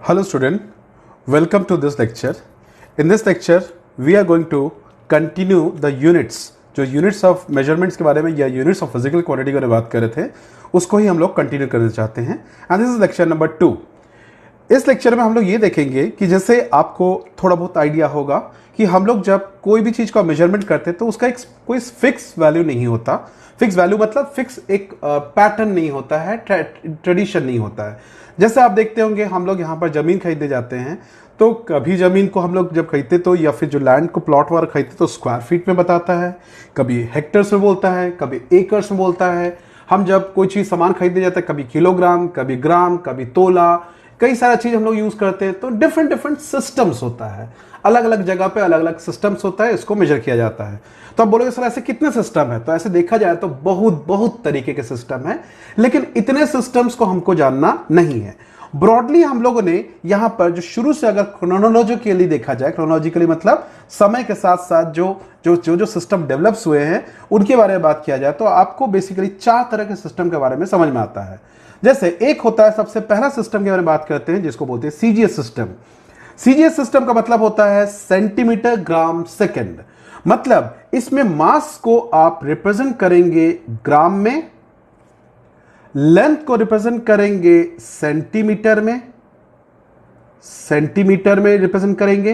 Hello student, welcome to this lecture. In this lecture, we are going to continue the units. जो units of measurements के बारे में या units of physical quantity के बारे में बात कर रहे थे उसको ही हम लोग कंटिन्यू करना चाहते हैं and this is lecture number 2. इस लेक्चर में हम लोग ये देखेंगे कि जैसे आपको थोड़ा बहुत आइडिया होगा कि हम लोग जब कोई भी चीज़ का मेजरमेंट करते हैं तो उसका एक कोई फिक्स वैल्यू नहीं होता. फिक्स वैल्यू मतलब फिक्स एक पैटर्न नहीं होता है, ट्रेडिशन नहीं होता है. जैसे आप देखते होंगे हम लोग यहाँ पर ज़मीन खरीदने जाते हैं तो कभी ज़मीन को हम लोग जब खरीदते तो या फिर जो लैंड को प्लॉट वगैरह खरीदते तो स्क्वायर फीट में बताता है, कभी हेक्टर्स में बोलता है, कभी एकर्स में बोलता है. हम जब कोई चीज़ सामान खरीदने जाते हैं कभी किलोग्राम, कभी ग्राम, कभी तोला, कई सारा चीज़ हम लोग यूज़ करते हैं. तो डिफरेंट डिफरेंट सिस्टम्स होता है, अलग अलग जगह पे अलग अलग सिस्टम्स होता है, इसको मेजर किया जाता है. तो आप बोलोगे सर ऐसे कितने सिस्टम है? तो ऐसे देखा जाए तो बहुत बहुत तरीके के सिस्टम है, लेकिन इतने सिस्टम्स को हमको जानना नहीं है. ब्रॉडली हम लोगों ने यहां पर जो शुरू से अगर क्रोनोलॉजिकली देखा जाए, क्रोनोलॉजिकली मतलब समय के साथ साथ जो सिस्टम डेवलप्स हुए हैं उनके बारे में बात किया जाए तो आपको बेसिकली 4 तरह के सिस्टम के बारे में समझ में आता है. जैसे एक होता है, सबसे पहला सिस्टम के बारे में बात करते हैं जिसको बोलते हैं सीजीएस सिस्टम. सीजीएस सिस्टम का मतलब होता है सेंटीमीटर ग्राम सेकेंड. मतलब इसमें मास को आप रिप्रेजेंट करेंगे ग्राम में, लेंथ को रिप्रेजेंट करेंगे सेंटीमीटर में रिप्रेजेंट करेंगे,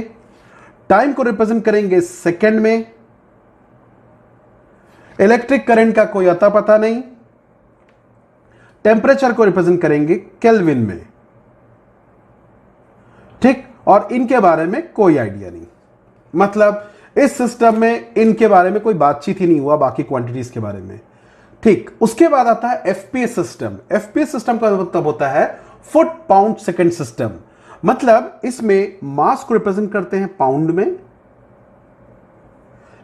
टाइम को रिप्रेजेंट करेंगे सेकंड में, इलेक्ट्रिक करंट का कोई अता पता नहीं, टेम्परेचर को रिप्रेजेंट करेंगे केल्विन में. ठीक, और इनके बारे में कोई आइडिया नहीं. मतलब इस सिस्टम में इनके बारे में कोई बातचीत ही नहीं हुआ बाकी क्वांटिटीज के बारे में. ठीक, उसके बाद आता है एफपीएस सिस्टम. एफपीएस सिस्टम का मतलब होता है फुट पाउंड सेकंड सिस्टम. मतलब इसमें मास को रिप्रेजेंट करते हैं पाउंड में,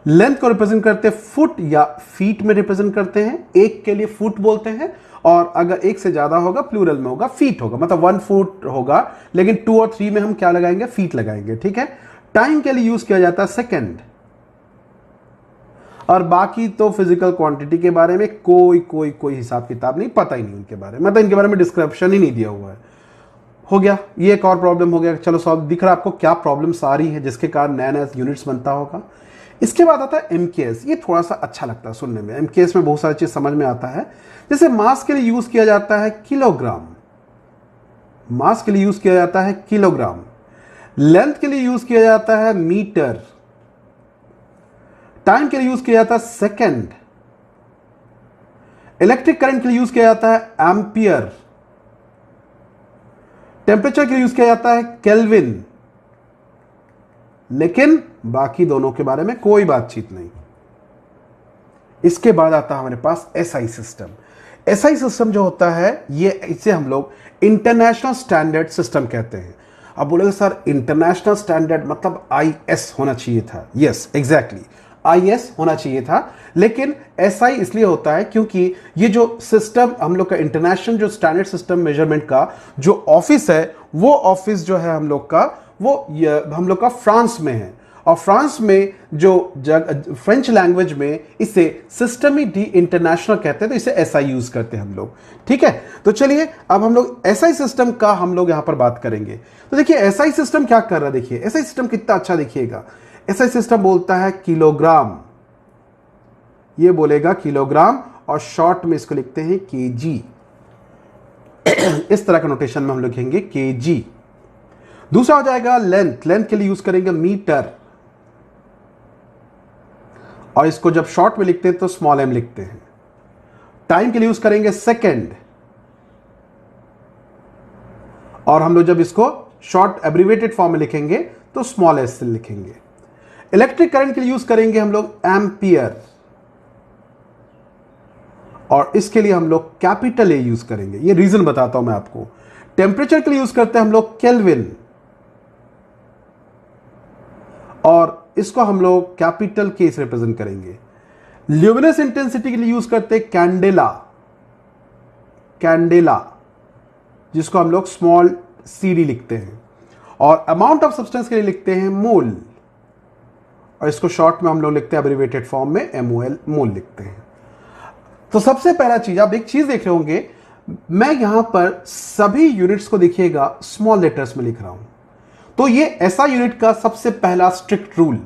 लेंथ को रिप्रेजेंट करते हैं फुट या फीट में रिप्रेजेंट करते हैं. एक के लिए फुट बोलते हैं और अगर एक से ज्यादा होगा प्लूरल में होगा फीट होगा. मतलब 1 फुट होगा, लेकिन 2 और 3 में हम क्या लगाएंगे? फीट लगाएंगे. ठीक है. टाइम के लिए यूज किया जाता है सेकंड. और बाकी तो फिजिकल क्वांटिटी के बारे में कोई हिसाब किताब नहीं, पता ही नहीं उनके बारे में, मतलब इनके बारे में डिस्क्रिप्शन ही नहीं दिया हुआ है. हो गया, ये एक और प्रॉब्लम हो गया. चलो सॉल्व. दिख रहा है आपको क्या प्रॉब्लम्स आ रही है जिसके कारण नया नया यूनिट्स बनता होगा. इसके बाद आता है एमकेएस. ये थोड़ा सा अच्छा लगता है सुनने में. एमकेएस में बहुत सारी चीज समझ में आता है. जैसे मास के लिए यूज किया जाता है किलोग्राम, मास के लिए यूज किया जाता है किलोग्राम. लेंथ के लिए यूज किया जाता है मीटर. टाइम के लिए यूज किया जाता है सेकंड. इलेक्ट्रिक करंट के लिए यूज किया जाता है एम्पियर. टेम्परेचर के लिए यूज किया जाता है केल्विन. लेकिन बाकी दोनों के बारे में कोई बातचीत नहीं. इसके बाद आता है हमारे पास एसआई सिस्टम. एसआई सिस्टम जो होता है ये, इसे हम लोग इंटरनेशनल स्टैंडर्ड सिस्टम कहते हैं. अब बोलेंगे सर इंटरनेशनल स्टैंडर्ड मतलब आईएस होना चाहिए था. यस एग्जैक्टली, आईएस होना चाहिए था. लेकिन एसआई इसलिए होता है क्योंकि ये जो सिस्टम हम लोग का इंटरनेशनल जो स्टैंडर्ड सिस्टम मेजरमेंट का जो ऑफिस है, वो ऑफिस जो है हम लोग का फ्रांस में है. और फ्रांस में जो फ्रेंच लैंग्वेज में इसे सिस्टमी डी इंटरनेशनल कहते हैं, तो इसे एसआई यूज करते हैं हम लोग. ठीक है. तो चलिए अब हम लोग एसआई सिस्टम का हम लोग यहां पर बात करेंगे. तो देखिए एसआई सिस्टम क्या कर रहा है. देखिए एसआई सिस्टम कितना अच्छा. देखिएगा एसआई सिस्टम बोलता है किलोग्राम, ये बोलेगा किलोग्राम और शॉर्ट में इसको लिखते हैं केजी. इस तरह का नोटेशन में हम लिखेंगे केजी. दूसरा हो जाएगा लेंथ. लेंथ के लिए यूज करेंगे मीटर और इसको जब शॉर्ट में लिखते हैं तो स्मॉल एम लिखते हैं. टाइम के लिए यूज करेंगे सेकंड और हम लोग जब इसको शॉर्ट एब्रिवेटेड फॉर्म में लिखेंगे तो स्मॉल एस से लिखेंगे. इलेक्ट्रिक करंट के लिए यूज करेंगे हम लोग एम्पियर और इसके लिए हम लोग कैपिटल ए यूज करेंगे. ये रीजन बताता हूं मैं आपको. टेम्परेचर के लिए यूज करते हैं हम लोग केल्विन और इसको हम लोग कैपिटल के से रिप्रेजेंट करेंगे. ल्यूमिनस इंटेंसिटी के लिए यूज करते हैं कैंडेला जिसको हम लोग स्मॉल सीडी लिखते हैं. और अमाउंट ऑफ सब्सटेंस के लिए लिखते हैं मोल और इसको शॉर्ट में हम लोग लिखते हैं एब्रिवेटेड फॉर्म में एमओएल, मोल लिखते हैं. तो सबसे पहला चीज, आप एक चीज देख रहे होंगे मैं यहां पर सभी यूनिट्स को देखिएगा स्मॉल लेटर्स में लिख रहा हूं। तो ये ऐसा यूनिट का सबसे पहला स्ट्रिक्ट रूल,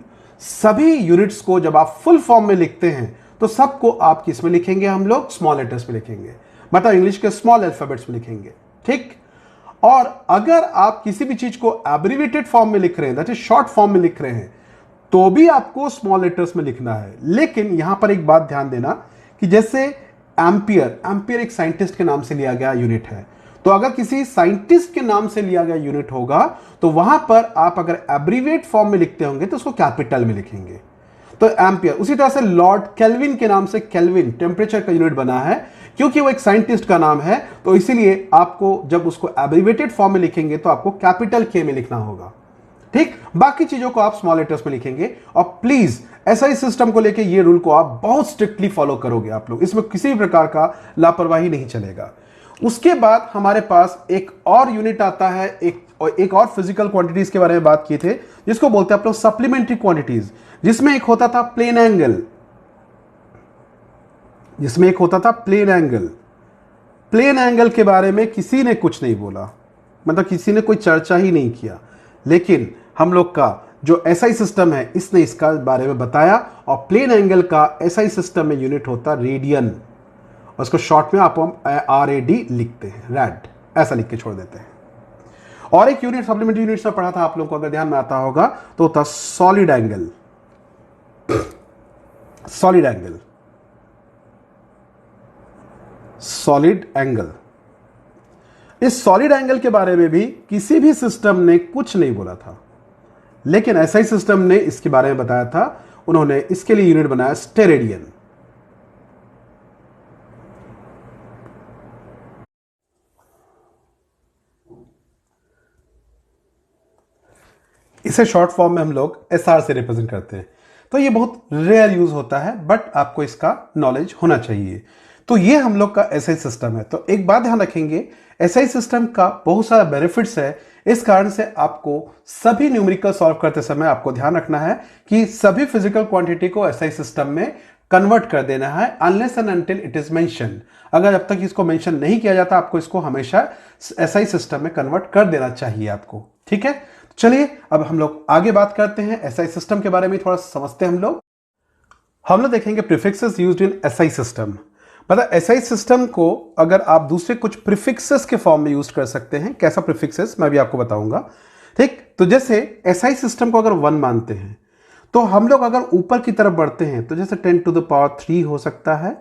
सभी यूनिट्स को जब आप फुल फॉर्म में लिखते हैं तो सबको आप किस में लिखेंगे, हम लोग स्मॉल लेटर्स में लिखेंगे, मतलब इंग्लिश के स्मॉल अल्फाबेट्स में लिखेंगे। ठीक। और अगर आप किसी भी चीज को एब्रिवेटेड फॉर्म में लिख रहे हैं, दैट इज शॉर्ट फॉर्म में लिख रहे हैं, तो भी आपको स्मॉल लेटर्स में लिखना है। लेकिन यहां पर एक बात ध्यान देना कि जैसे एम्पियर, एम्पियर एक साइंटिस्ट के नाम से लिया गया यूनिट है, तो अगर किसी साइंटिस्ट के नाम से लिया गया यूनिट होगा तो वहां पर आप अगर एब्रिवेट फॉर्म में लिखते होंगे तो उसको कैपिटल में लिखेंगे, तो एम्पियर। उसी तरह से लॉर्ड केल्विन के नाम से केल्विन टेम्परेचर का यूनिट बना है, क्योंकि वो एक साइंटिस्ट का नाम है, तो इसीलिए आपको जब उसको एब्रिवेटेड फॉर्म में लिखेंगे तो आपको कैपिटल के में लिखना होगा। ठीक। बाकी चीजों को आप स्मॉल लेटर्स में लिखेंगे। और प्लीज एसआई सिस्टम को लेके ये रूल को आप बहुत स्ट्रिक्टली फॉलो करोगे आप लोग, इसमें किसी भी प्रकार का लापरवाही नहीं चलेगा। उसके बाद हमारे पास एक और यूनिट आता है, एक और फिजिकल क्वांटिटीज के बारे में बात किए थे, जिसको बोलते हैं आप लोग सप्लीमेंट्री क्वांटिटीज, जिसमें एक होता था प्लेन एंगल, जिसमें एक होता था प्लेन एंगल। प्लेन एंगल के बारे में किसी ने कुछ नहीं बोला, मतलब किसी ने कोई चर्चा ही नहीं किया, लेकिन हम लोग का जो एसआई सिस्टम है इसने इसका बारे में बताया। और प्लेन एंगल का एसआई सिस्टम में यूनिट होता रेडियन, और उसको शॉर्ट में आप RAD लिखते हैं, रैड ऐसा लिख के छोड़ देते हैं। और एक यूनिट सप्लीमेंट्री यूनिट्स में पढ़ा था आप लोगों को, अगर ध्यान में आता होगा तो होता solid angle. Solid angle, solid angle. इस सॉलिड एंगल के बारे में भी किसी भी सिस्टम ने कुछ नहीं बोला था, लेकिन एसआई सिस्टम ने इसके बारे में बताया था। उन्होंने इसके लिए यूनिट बनाया स्टेरेडियन। इसे शॉर्ट फॉर्म में हम लोग SR से रिप्रेजेंट करते हैं। तो ये बहुत रेयर यूज होता है, बट आपको इसका नॉलेज होना चाहिए। तो ये हम लोग का एसआई सिस्टम है। तो एक बात ध्यान रखेंगे, एसआई सिस्टम का बहुत सारा बेनिफिट्स है। इस कारण से आपको सभी न्यूमेरिकल सॉल्व करते समय आपको ध्यान रखना है कि सभी फिजिकल क्वांटिटी को एसआई सिस्टम में कन्वर्ट कर देना है, unless and until it is mention. अगर जब तक इसको मेंशन नहीं किया जाता, आपको इसको हमेशा एसआई सिस्टम में कन्वर्ट कर देना चाहिए आपको। ठीक है, चलिए अब हम लोग आगे बात करते हैं, एसआई सिस्टम के बारे में थोड़ा समझते हैं हम लोग देखेंगे prefixes used in SI system. मतलब एसआई सिस्टम को अगर आप दूसरे कुछ प्रीफिक्सेस के फॉर्म में यूज कर सकते हैं। कैसा प्रीफिक्सेस मैं भी आपको बताऊंगा। ठीक, तो जैसे एसआई सिस्टम को अगर 1 मानते हैं, तो हम लोग अगर ऊपर की तरफ बढ़ते हैं तो जैसे 10 to the power 3 हो सकता है,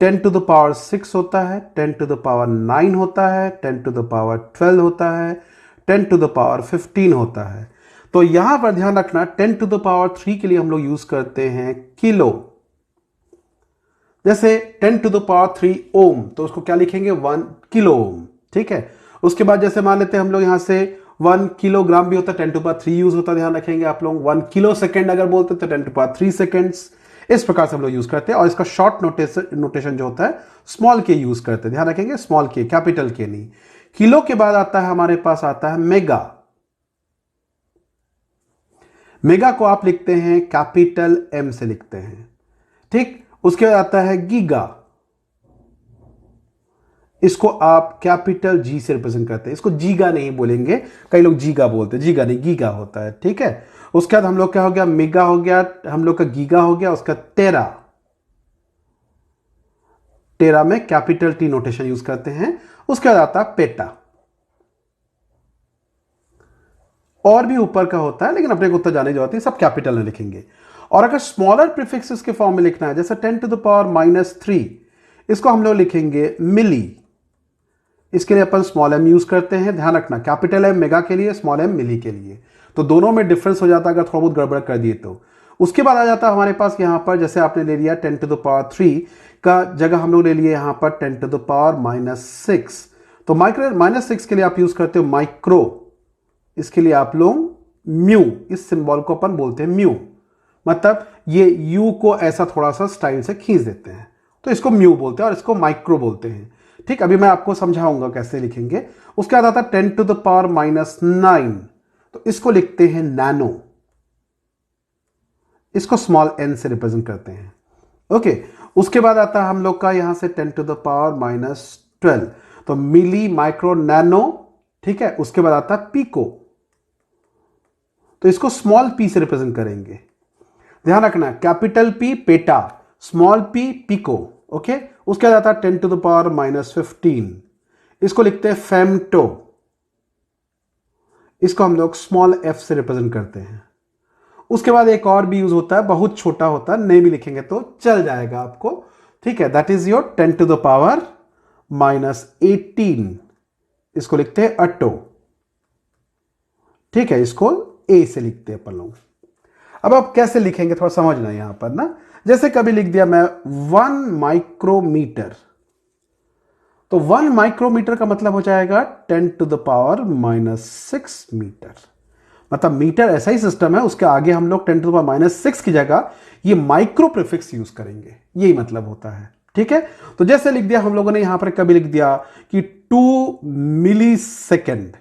10 to the power 6 होता है, 10 to the power 9 होता है, 10 to the power 12 होता है, 10 to the power 15 होता है। तो यहां पर ध्यान रखना, 10 to the power 3 के लिए हम लोग यूज करते हैं किलो। जैसे 10 to the power 3 ओम, तो उसको क्या लिखेंगे, 1 किलो ओम। ठीक है, उसके बाद जैसे मान लेते हैं हम लोग यहां से 1 किलोग्राम भी होता है, 10 to the power 3 यूज होता है, ध्यान रखेंगे आप लोग। 1 किलो सेकेंड अगर बोलते हैं तो 10 to the power 3 सेकेंड्स। इस प्रकार से हम लोग यूज करते हैं। और इसका शॉर्ट नोटेशन जो होता है स्मॉल के यूज करते हैं, ध्यान रखेंगे, स्मॉल के, कैपिटल के नहीं। किलो के बाद आता है हमारे पास आता है मेगा। मेगा को आप लिखते हैं कैपिटल M से लिखते हैं। ठीक, उसके बाद आता है गीगा, इसको आप कैपिटल G से रिप्रेजेंट करते हैं। इसको जीगा नहीं बोलेंगे, कई लोग जीगा बोलते हैं, जीगा नहीं, गीगा होता है। ठीक है, उसके बाद हम लोग क्या हो गया, मेगा हो गया, हम लोग का गीगा हो गया। उसका टेरा, टेरा में कैपिटल T नोटेशन यूज करते हैं। उसके बाद आता है पेटा, और भी ऊपर का होता है, लेकिन अपने को उत्तर जाने जो होती है सब कैपिटल में लिखेंगे। और अगर स्मॉलर प्रीफिक्सेस के फॉर्म में लिखना है, जैसे 10 to the power -3, इसको हम लोग लिखेंगे मिली। इसके लिए अपन स्मॉल m यूज करते हैं, ध्यान रखना, कैपिटल M मेगा के लिए, स्मॉल m मिली के लिए। तो दोनों में डिफरेंस हो जाता है अगर थोड़ा बहुत गड़बड़ कर दिए तो। उसके बाद आ जाता है हमारे पास यहां पर, जैसे आपने ले लिया 10 to the power 3 का जगह हम लोग ले लिए यहां पर 10 to the power -6। तो -6 के लिए आप यूज करते हो माइक्रो। इसके लिए आप लोग म्यू, इस सिंबल को अपन बोलते हैं म्यू, मतलब ये यू को ऐसा थोड़ा सा स्टाइल से खींच देते हैं, तो इसको म्यू बोलते हैं और इसको माइक्रो बोलते हैं। ठीक, अभी मैं आपको समझाऊंगा कैसे लिखेंगे। उसके बाद आता है 10 to the power -9, तो इसको लिखते हैं नैनो, इसको स्मॉल n से रिप्रेजेंट करते हैं। ओके, उसके बाद आता है हम लोग का यहां से 10 to the power -12। तो मिली, माइक्रो, नैनो, ठीक है। उसके बाद आता है पिको, तो इसको स्मॉल पी से रिप्रेजेंट करेंगे। ध्यान रखना, capital P peta, small p pico, okay. उसके बाद आता है 10 टू द पावर -15, इसको लिखते हैं फेमटो, इसको हम लोग स्मॉल एफ से रिप्रेजेंट करते हैं। उसके बाद एक और भी यूज होता है, बहुत छोटा होता है, नहीं भी लिखेंगे तो चल जाएगा आपको, ठीक है। That is your 10 to the power -18, इसको लिखते हैं अटो, ठीक है। इसको ए से लिखते हैं अपन लोग। अब आप कैसे लिखेंगे थोड़ा समझना यहां पर ना। जैसे कभी लिख दिया मैं 1 माइक्रोमीटर, तो 1 माइक्रोमीटर का मतलब हो जाएगा 10 टू द पावर -6 मीटर। मतलब मीटर ऐसा ही सिस्टम है, उसके आगे हम लोग 10 टू द पावर -6 की जगह ये माइक्रो प्रीफिक्स यूज करेंगे, यही मतलब होता है, ठीक है। तो जैसे लिख दिया हम लोगों ने यहां पर कभी लिख दिया कि 2 मिली सेकेंड,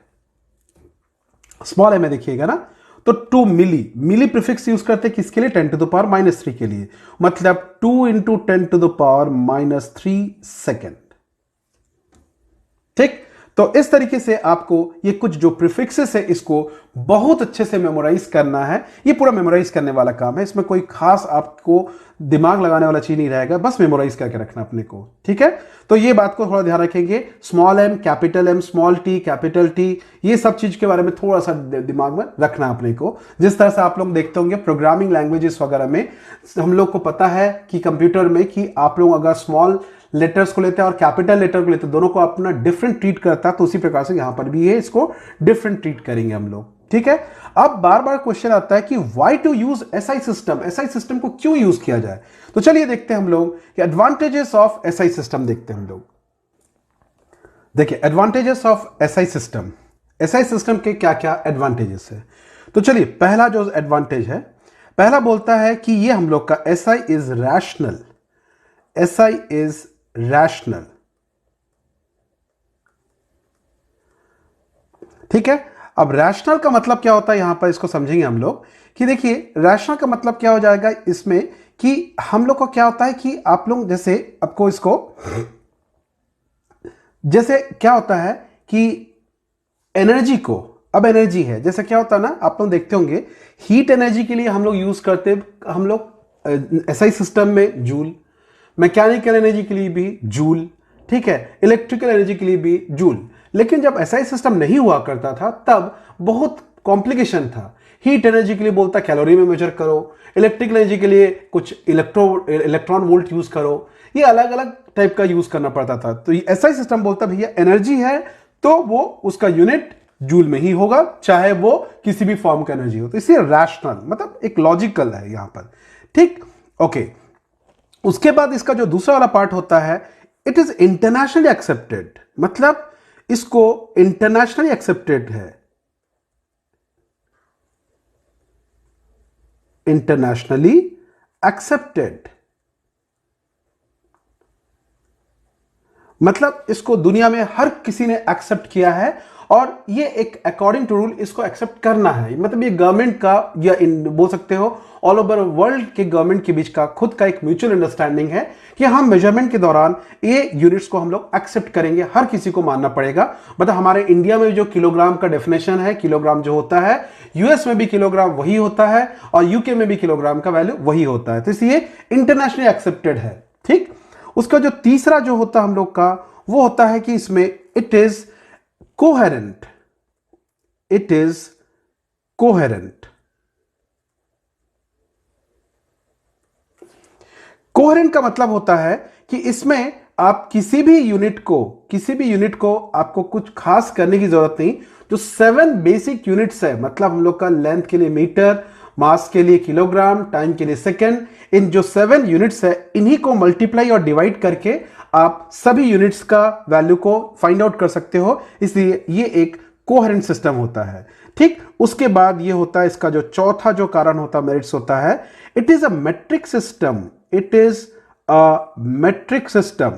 स्मॉल ए में देखिएगा ना, तो 2 मिली, मिली प्रीफिक्स यूज करते किसके लिए? 10 टू द पावर -3 के लिए, मतलब 2 into 10 to the power -3 second, ठीक। तो इस तरीके से आपको ये कुछ जो प्रीफिक्सेस है इसको बहुत अच्छे से मेमोराइज करना है। ये पूरा मेमोराइज करने वाला काम है, इसमें कोई खास आपको दिमाग लगाने वाला चीज नहीं रहेगा, बस मेमोराइज करके रखना अपने को, ठीक है। तो ये बात को थोड़ा ध्यान रखेंगे, small m, capital M, small t, capital T, ये सब चीज के बारे में थोड़ा सा दिमाग में रखना अपने को। जिस तरह से आप लोग देखते होंगे प्रोग्रामिंग लैंग्वेजेस वगैरह में, हम लोग को पता है कि कंप्यूटर में कि आप लोग अगर स्मॉल लेटर्स को लेते हैं और कैपिटल लेटर को लेते हैं, दोनों को अपना डिफरेंट ट्रीट करता है, तो उसी प्रकार से यहां पर भी है, इसको डिफरेंट ट्रीट करेंगे हम लोग, ठीक है। अब बार बार क्वेश्चन आता है कि why to use SI system, SI system को क्यों यूज किया जाए। तो चलिए देखते हैं हम लोग कि एडवांटेजेस ऑफ एसआई सिस्टम देखते हैं हम लोग। देखिए advantages of SI system, SI system के क्या क्या एडवांटेजेस है। तो चलिए पहला जो एडवांटेज है, पहला बोलता है कि ये हम लोग का SI is rational, SI is rational, ठीक है। अब रैशनल का मतलब क्या होता है यहां पर, इसको समझेंगे हम लोग कि देखिए रैशनल का मतलब क्या हो जाएगा इसमें कि हम लोग को क्या होता है कि आप लोग जैसे आपको इसको जैसे क्या होता है कि एनर्जी को, अब एनर्जी है, जैसे क्या होता है ना, आप लोग देखते होंगे हीट एनर्जी के लिए हम लोग यूज करते, हम लोग एसआई सिस्टम में जूल, मैकेनिकल एनर्जी के लिए भी जूल, ठीक है, इलेक्ट्रिकल एनर्जी के लिए भी जूल। लेकिन जब एसआई सिस्टम नहीं हुआ करता था तब बहुत कॉम्प्लिकेशन था। हीट एनर्जी के लिए बोलता कैलोरी में मेजर करो, इलेक्ट्रिकल एनर्जी के लिए कुछ इलेक्ट्रॉन वोल्ट यूज करो, ये अलग अलग टाइप का यूज करना पड़ता था। तो ये एसआई सिस्टम बोलता भैया एनर्जी है तो वो उसका यूनिट जूल में ही होगा, चाहे वो किसी भी फॉर्म का एनर्जी हो। तो इसलिए रैशनल मतलब एक लॉजिकल है यहां पर, ठीक, ओके। उसके बाद इसका जो दूसरा वाला पार्ट होता है, इट इज इंटरनेशनली एक्सेप्टेड, मतलब इसको इंटरनेशनली एक्सेप्टेड है, इंटरनेशनली एक्सेप्टेड मतलब इसको दुनिया में हर किसी ने एक्सेप्ट किया है और ये एक अकॉर्डिंग टू रूल इसको एक्सेप्ट करना है। मतलब ये गवर्नमेंट का या बोल सकते हो ऑल ओवर वर्ल्ड के गवर्नमेंट के बीच का खुद का एक म्यूचुअल अंडरस्टैंडिंग है कि हम मेजरमेंट के दौरान ये यूनिट्स को हम लोग एक्सेप्ट करेंगे, हर किसी को मानना पड़ेगा। मतलब हमारे इंडिया में जो किलोग्राम का डेफिनेशन है, किलोग्राम जो होता है, यूएस में भी किलोग्राम वही होता है और यूके में भी किलोग्राम का वैल्यू वही होता है। तो इसलिए इंटरनेशनली एक्सेप्टेड है, ठीक। उसका जो तीसरा जो होता है हम लोग का, वो होता है कि इसमें it is coherent, it is coherent. Coherent का मतलब होता है कि इसमें आप किसी भी यूनिट को आपको कुछ खास करने की जरूरत नहीं। जो 7 बेसिक यूनिट्स है, मतलब हम लोग का लेंथ के लिए मीटर, मास के लिए किलोग्राम, टाइम के लिए सेकेंड, इन जो 7 यूनिट्स है इन्हीं को मल्टीप्लाई और डिवाइड करके आप सभी यूनिट्स का वैल्यू को फाइंड आउट कर सकते हो। इसलिए ये एक कोहेरेंट सिस्टम होता है, ठीक। उसके बाद ये होता है इसका जो चौथा जो कारण होता है, मेरिट्स होता है, it is a metric system, it is a metric system,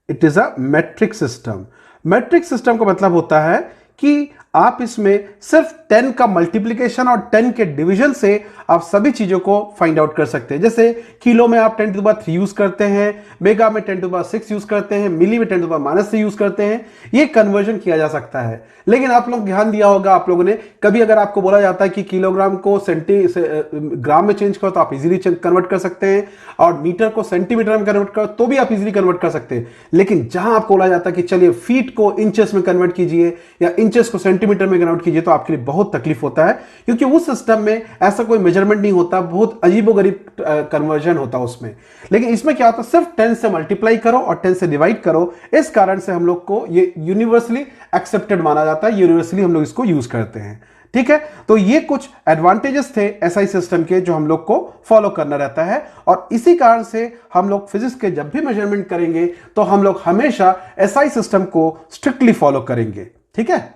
it is a metric system. Metric system का मतलब होता है कि आप इसमें सिर्फ 10 का मल्टीप्लिकेशन और 10 के डिवीजन से आप सभी चीजों को फाइंड आउट कर सकते हैं। जैसे किलो में आप 10⁻³ यूज करते हैं, मेगा में 10⁻6 यूज करते हैं, मिली में 10⁻³ यूज करते हैं, ये कन्वर्जन किया जा सकता है। लेकिन आप लोग ध्यान दिया होगा आप लोगों ने, कभी अगर आपको बोला जाता है कि किलोग्राम को ग्राम में चेंज करो तो आप इजीली कन्वर्ट कर सकते हैं, और मीटर को सेंटीमीटर में कन्वर्ट करो तो भी आप इजीली कन्वर्ट कर सकते हैं। लेकिन जहां आपको बोला जाता है कि चलिए फीट को इंचेस में कन्वर्ट कीजिए या इंचेस को सेंटीमीटर में कन्वर्ट कीजिए, तो आपके लिए बहुत तकलीफ होता है, क्योंकि उस सिस्टम में ऐसा कोई मेजरमेंट नहीं होता, बहुत अजीबोगरीब कन्वर्जन होता है उसमें। लेकिन इसमें क्या होता है, सिर्फ 10 से मल्टीप्लाई करो और 10 से डिवाइड करो। इस कारण से हम लोग को ये यूनिवर्सली एक्सेप्टेड माना जाता है, यूनिवर्सली हम लोग इसको यूज करते हैं। ठीक है, तो ये कुछ एडवांटेजेस थे एसआई सिस्टम के जो हम लोग को फॉलो करना रहता है, और इसी कारण से हम लोग फिजिक्स के जब भी मेजरमेंट करेंगे तो हम लोग हमेशा एसआई सिस्टम को स्ट्रिक्टली फॉलो करेंगे। ठीक है,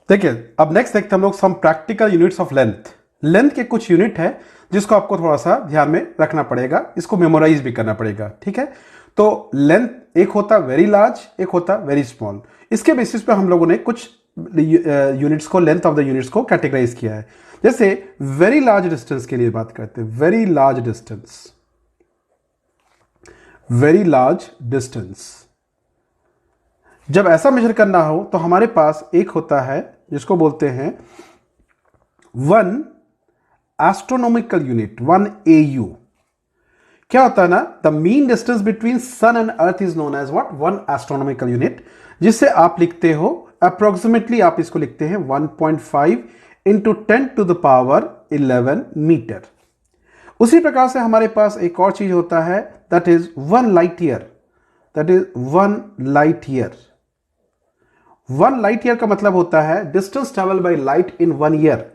देखिए अब नेक्स्ट देखते हैं हम लोग some practical units of length. Length के कुछ यूनिट है जिसको आपको थोड़ा सा ध्यान में रखना पड़ेगा, इसको मेमोराइज भी करना पड़ेगा। ठीक है, तो लेंथ एक होता वेरी लार्ज, एक होता वेरी स्मॉल। इसके बेसिस पे हम लोगों ने कुछ यूनिट्स को, लेंथ ऑफ द यूनिट्स को कैटेगराइज किया है। जैसे वेरी लार्ज डिस्टेंस के लिए बात करते हैं, very large distance, very large distance जब ऐसा मेजर करना हो तो हमारे पास एक होता है जिसको बोलते हैं 1 एस्ट्रोनॉमिकल यूनिट, 1 AU। क्या होता है ना, the mean distance between sun and earth is known as what, 1 astronomical unit, जिससे आप लिखते हो अप्रोक्सीमेटली, आप इसको लिखते हैं 1.5 इंटू 10⁻11 मीटर। उसी प्रकार से हमारे पास एक और चीज होता है, that is 1 light year, that is 1 light year. 1 light year का मतलब होता है distance travel by light in 1 year,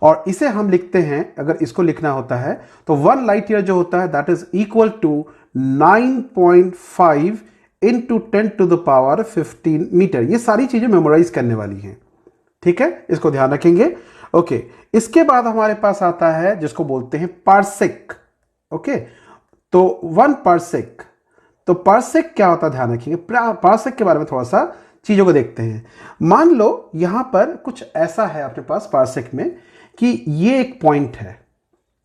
और इसे हम लिखते हैं, अगर इसको लिखना होता है तो 1 लाइट ईयर जो होता है that is equal to 9.5 into 10⁻15 metre. ये सारी चीजें मेमोराइज करने वाली हैं। ठीक है, इसको ध्यान रखेंगे। ओके, इसके बाद हमारे पास आता है जिसको बोलते हैं पार्सेक। ओके, तो 1 पार्सेक, तो पार्सेक क्या होता है ध्यान रखिए। पार्सेक के बारे में थोड़ा सा चीजों को देखते हैं। मान लो यहां पर कुछ ऐसा है अपने पास पार्सेक में कि ये एक पॉइंट है।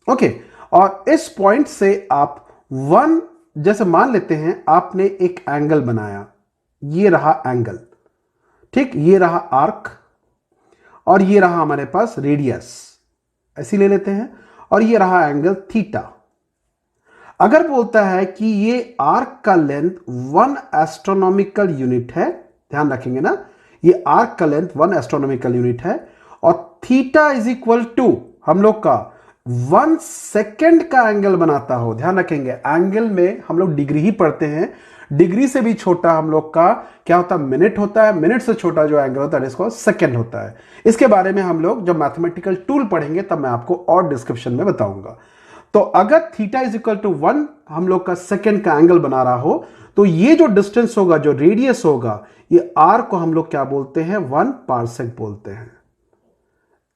ओके, और इस पॉइंट से आप 1, जैसे मान लेते हैं आपने एक एंगल बनाया, ये रहा एंगल, ठीक, ये रहा आर्क, और ये रहा हमारे पास रेडियस, ऐसे ले लेते हैं, और ये रहा एंगल थीटा। अगर बोलता है कि ये आर्क का लेंथ 1 एस्ट्रोनॉमिकल यूनिट है, ध्यान रखेंगे ना, ये आर्क का लेंथ 1 एस्ट्रोनॉमिकल यूनिट है, और थीटा इज इक्वल टू हम लोग का 1 सेकेंड का एंगल बनाता हो। ध्यान रखेंगे, एंगल में हम लोग डिग्री ही पढ़ते हैं, डिग्री से भी छोटा हम लोग का क्या होता है, मिनट होता है, मिनट से छोटा जो एंगल होता है इसको सेकंड होता है। इसके बारे में हम लोग जब मैथमेटिकल टूल पढ़ेंगे तब मैं आपको और डिस्क्रिप्शन में बताऊंगा। तो अगर थीटा इज इक्वल टू 1 हम लोग का सेकंड का एंगल बना रहा हो, तो ये जो डिस्टेंस होगा, जो रेडियस होगा, ये आर को हम लोग क्या बोलते हैं, 1 पार्सेक बोलते हैं।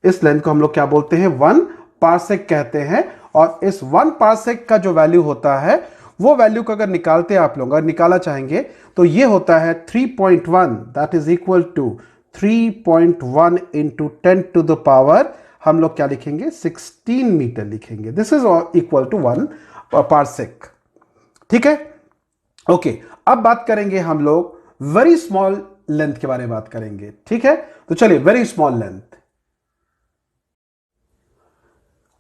इस लेंथ को हम लोग क्या बोलते हैं, 1 पार्सेक कहते हैं। और इस 1 पार्सेक का जो वैल्यू होता है, वो वैल्यू को अगर निकालते हैं आप लोग, अगर निकाला चाहेंगे तो ये होता है 3.1, that is equal to 3.1 into 10 to the power, हम लोग क्या लिखेंगे, 16 मीटर लिखेंगे। This is equal to 1 parsec. ठीक है, ओके, अब बात करेंगे हम लोग वेरी स्मॉल लेंथ के बारे में बात करेंगे। ठीक है, तो चलिए वेरी स्मॉल लेंथ।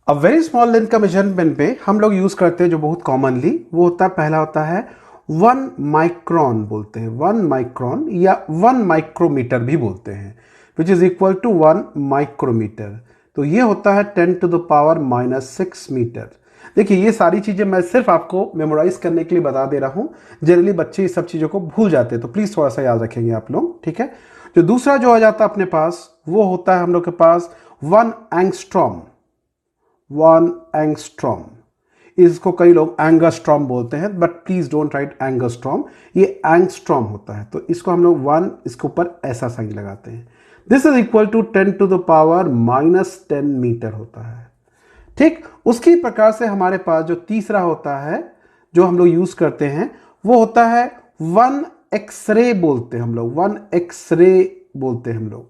अब वेरी स्मॉल लेंथ का मेजरमेंट पे हम लोग यूज करते हैं जो बहुत कॉमनली, वो होता है, पहला होता है 1 माइक्रोन बोलते हैं, 1 माइक्रोन या 1 माइक्रोमीटर भी बोलते हैं, which is equal to 1 micrometre. तो ये होता है 10 टू द पावर -6 मीटर। देखिए ये सारी चीजें मैं सिर्फ आपको मेमोराइज करने के लिए बता दे रहा हूं, जनरली बच्चे इस सब चीजों को भूल जाते हैं, तो प्लीज थोड़ा सा याद रखेंगे आप लोग। ठीक है, जो दूसरा जो आ जाता है अपने पास, वो होता है हम लोग के पास 1 एंगस्ट्रॉम। 1 एंगस्ट्रॉम, इसको कई लोग एंगस्ट्रॉम बोलते हैं, but please don't write angstrom, ये एंगस्ट्रॉम होता है। तो इसको हम लोग 1, इसके ऊपर ऐसा साइन लगाते हैं। This is equal to 10 to the power -10 metre होता है। ठीक, उसकी प्रकार से हमारे पास जो तीसरा होता है जो हम लोग यूज करते हैं, वो होता है 1 एक्सरे बोलते हैं हम लोग, 1 एक्सरे बोलते हैं हम लोग,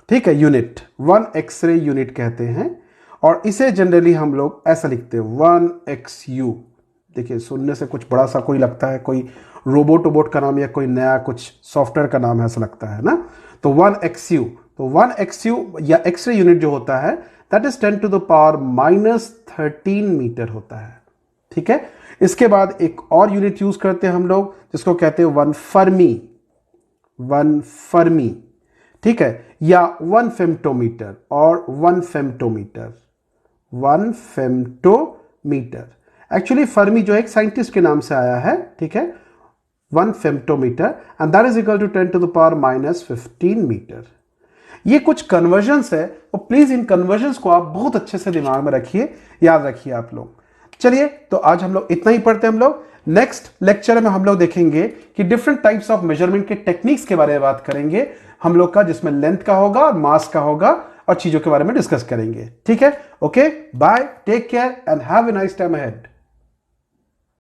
ठीक है, यूनिट, 1 एक्सरे यूनिट कहते हैं। और इसे जनरली हम लोग ऐसा लिखते हैं 1XU। देखिए सुनने से कुछ बड़ा सा कोई लगता है, कोई रोबोट का नाम या कोई नया कुछ सॉफ्टवेयर का नाम है ऐसा लगता है ना। तो 1XU, तो 1XU या एक्सरे यूनिट जो होता है that is 10 to the power -13 metre होता है, ठीक है। इसके बाद एक और यूनिट यूज करते हैं हम लोग जिसको कहते हैं 1 फर्मी, 1 फर्मी, ठीक है, या 1 फेम्टोमीटर और 1 फेम्टोमीटर, 1 फेम्टोमीटर। एक्चुअली फर्मी जो एक साइंटिस्ट के नाम से आया है, ठीक है, 1 femtometre and that is equal to 10 to the power -15 metre. ये कुछ कन्वर्जन्स है और प्लीज इन कन्वर्जन्स को आप बहुत अच्छे से दिमाग में रखिए, याद रखिए आप लोग। चलिए तो आज हम लोग इतना ही पढ़ते हैं। हम लोग नेक्स्ट लेक्चर में हम लोग देखेंगे कि डिफरेंट टाइप्स ऑफ मेजरमेंट के टेक्निक्स के बारे में बात करेंगे हम लोग का, जिसमें लेंथ का होगा, मास का होगा और चीजों के बारे में डिस्कस करेंगे, ठीक है। Okay, bye, take care and have a nice time ahead.